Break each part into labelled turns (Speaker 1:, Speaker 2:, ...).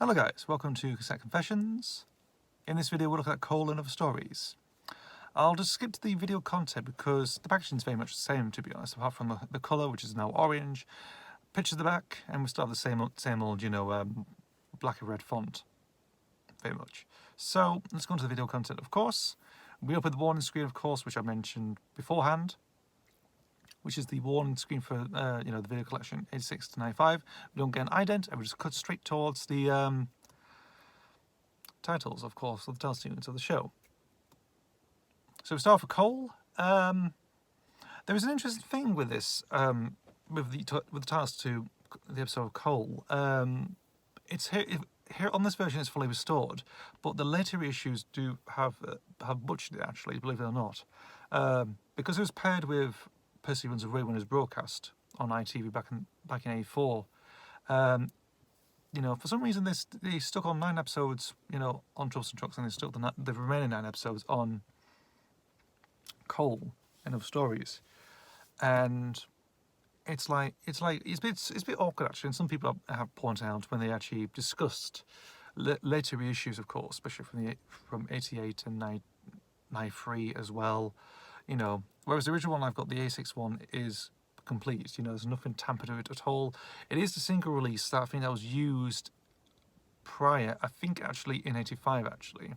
Speaker 1: Hello guys, welcome to Cassette Confessions. In this video we'll look at Cole and Other Stories. I'll just skip to the video content because the packaging is very much the same, to be honest, apart from the colour, which is now orange, pictures at the back, and we still have the same old, black and red font, very much. So let's go into the video content, of course. We open the warning screen, of course, which I mentioned beforehand, which is the warning screen for the video collection 86 to 95. We don't get an ident, and we just cut straight towards the titles, of course, of the title sequence of the show. So we start with Cole. There is an interesting thing with this, with the titles to the episode of Cole. It's here on this version, it's fully restored, but the later issues do have butchered it, actually, believe it or not, because it was paired with Percy Runs Away when it was broadcast on ITV back in '84. For some reason they stuck on 9 episodes, on Truffs and Trucks, and they stuck the remaining 9 episodes on Cole and Other Stories, and it's a bit awkward, actually. And some people have pointed out when they actually discussed later reissues, of course, especially from '88 and '93 as well. Whereas the original one I've got, the A6 one, is complete. There's nothing tampered with it at all. It is the single release that I think that was used prior, I think actually in '85 actually.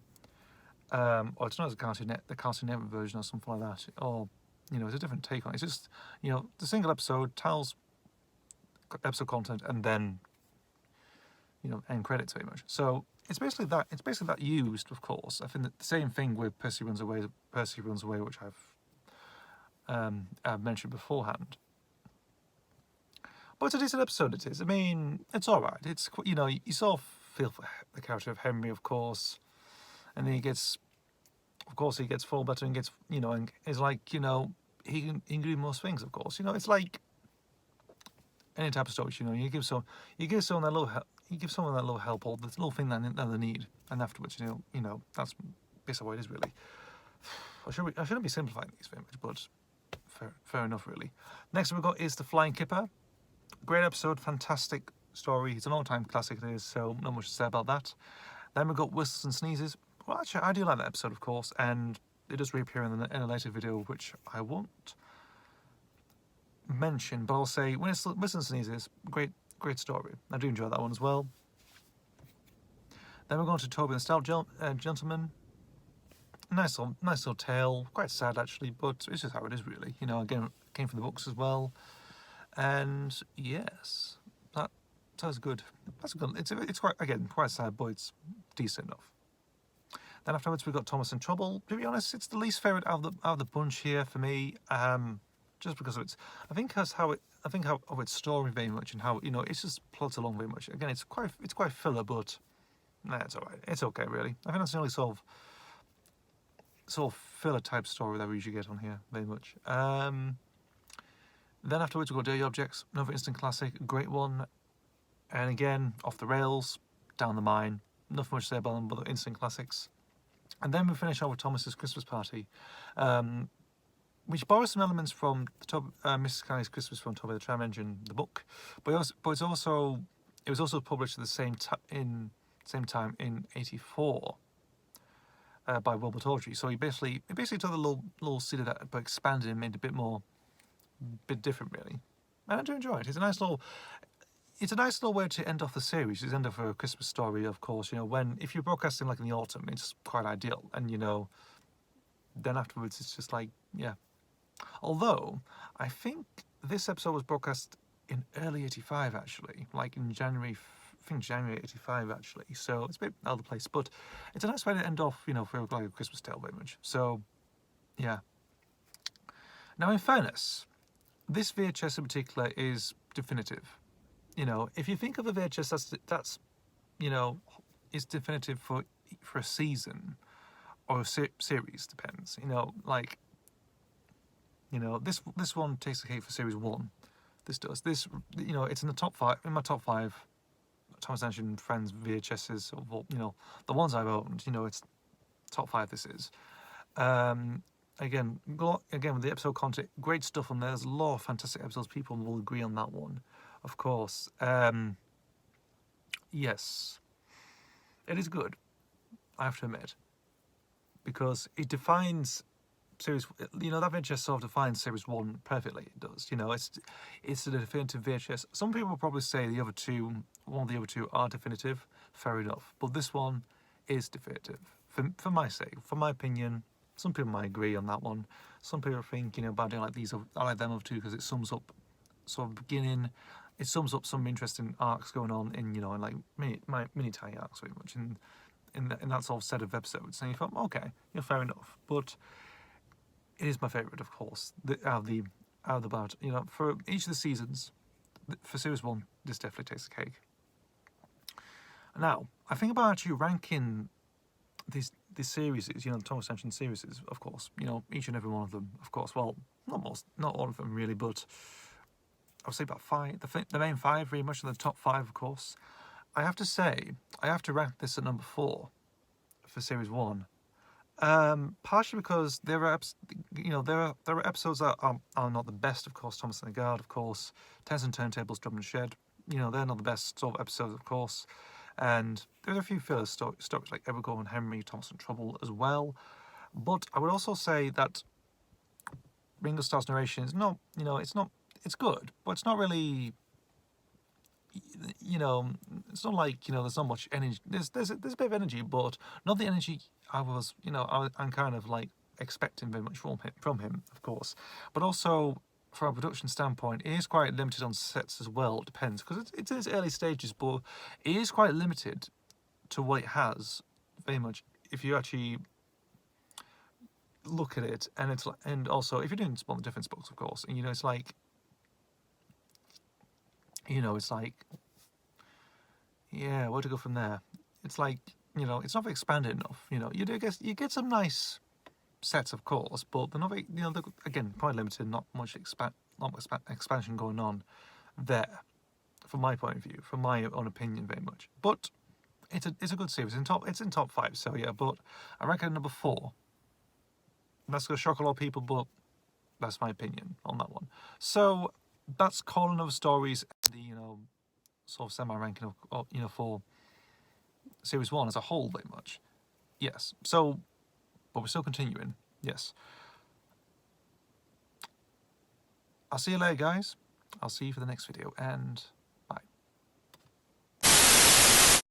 Speaker 1: Or it's not the Cartoon Network version or something like that. Or, it's a different take on it. It's just, the single episode tells episode content and then, end credits very much. So it's basically that used, of course. I think that the same thing with Percy Runs Away, which I've mentioned beforehand. But it's a decent episode, it is. I mean, it's alright. It's, you sort of feel for the character of Henry, of course. And then he gets full better and gets, and it's like, he can do most things, of course. It's like any type of story, you give someone that little help, or the little thing that they need, and afterwards, that's basically what it is, really. I shouldn't be simplifying these very much, but fair enough, really. Next we've got is The Flying Kipper. Great episode, fantastic story. It's an all-time classic, it is, so not much to say about that. Then we've got Whistles and Sneezes. Well, actually, I do like that episode, of course, and it does reappear in a later video, which I won't mention, but I'll say Whistles and Sneezes, great story. I do enjoy that one as well. Then we're going to Toby and the Stout Gentleman. Nice little tale, quite sad actually, but it's just how it is, really. Again, it came from the books as well, and yes, that's good. That's good. It's quite sad, but it's decent enough. Then afterwards we've got Thomas in Trouble. To be honest, it's the least favourite out of the bunch here for me, just because of its story very much, and how it's just plods along very much. Again, it's quite filler, but it's alright. It's okay, really. I think that's the only sort of filler type story that we usually get on here very much. Then afterwards we've got Dirty Objects, another instant classic, great one, and again off the rails, down the mine. Nothing much to say about them, but they're instant classics. And then we finish off with Thomas's Christmas Party, which borrows some elements from Mrs. Carey's Christmas from Toby the Tram Engine, the book, but it was also published at the same time in '84 by Wilbur Tawdry. So he basically took the little seed of that, but expanded and made it a bit different, really. And I do enjoy it. It's a nice little way to end off the series. It's end off a Christmas story, of course. If you're broadcasting like in the autumn, it's quite ideal. And then afterwards, it's just like, yeah. Although I think this episode was broadcast in early '85, actually, like in January '85, actually. So it's a bit out of the place, but it's a nice way to end off, for like a Christmas tale, very much. So, yeah. Now, in fairness, this VHS in particular is definitive. If you think of a VHS that's is definitive for a season or a series, depends. This one takes the cake for series 1. This does. This, it's in the top 5. In my top 5, Thomas Anderson Friends VHSs, or the ones I've owned. It's top 5. This is. Again, with the episode content, great stuff on there. There's a lot of fantastic episodes. People will agree on that one, of course. Yes. It is good, I have to admit, because it defines series. You know, that VHS sort of defines series one perfectly. It does. You know, it's a definitive VHS. Some people will probably say the other two, one of the other two, are definitive. Fair enough, but this one is definitive for my sake, for my opinion. Some people might agree on that one. Some people think, you know, but I don't like these. I like them other two because it sums up sort of beginning. It sums up some interesting arcs going on in, you know, in like mini tiny arcs very much in that sort of set of episodes. And you thought, okay, yeah, fair enough. But it is my favourite, of course, out of the bat. You know, for each of the seasons, for series one, this definitely takes the cake. Now, I think about actually ranking these series, you know, the Thomas Extension series, of course, you know, each and every one of them, of course. Well, not all of them really, but I would say about five. The main five, very much in the top five, of course. I have to say, I have to rank this at number 4 for series one. Partially because there are episodes that are not the best, of course. Thomas and the Guard, of course. Tens and Turntables, Drum and Shed. You know, they're not the best sort of episodes, of course. And there are a few filler stories like Evergore and Henry, Thomas and Trouble as well. But I would also say that Ringo Starr's narration is not, you know, it's good, but it's not really, you know, it's not like, you know, there's not much energy. There's a bit of energy, but not the energy I was, you know, I'm kind of like expecting very much from him, of course. But also, from a production standpoint, it is quite limited on sets as well. It depends, because it's in its early stages, but it is quite limited to what it has, very much, if you actually look at it. And also, if you're doing Spot the Difference books, of course, and, you know, it's like, you know, it's like, yeah, where to go from there? It's like, you know, it's not expanded enough. You know, you get some nice sets, of course, but they're not, you know, they're, again, quite limited. Not much expansion going on there, from my point of view, from my own opinion, very much. But it's a good series. It's in top 5. So yeah, but I reckon number 4. That's gonna shock a lot of people, but that's my opinion on that one. So that's Calling of Stories, the, you know, sort of semi-ranking of, you know, for series 1 as a whole, very much. Yes. So, but we're still continuing. Yes. I'll see you later, guys. I'll see you for the next video, and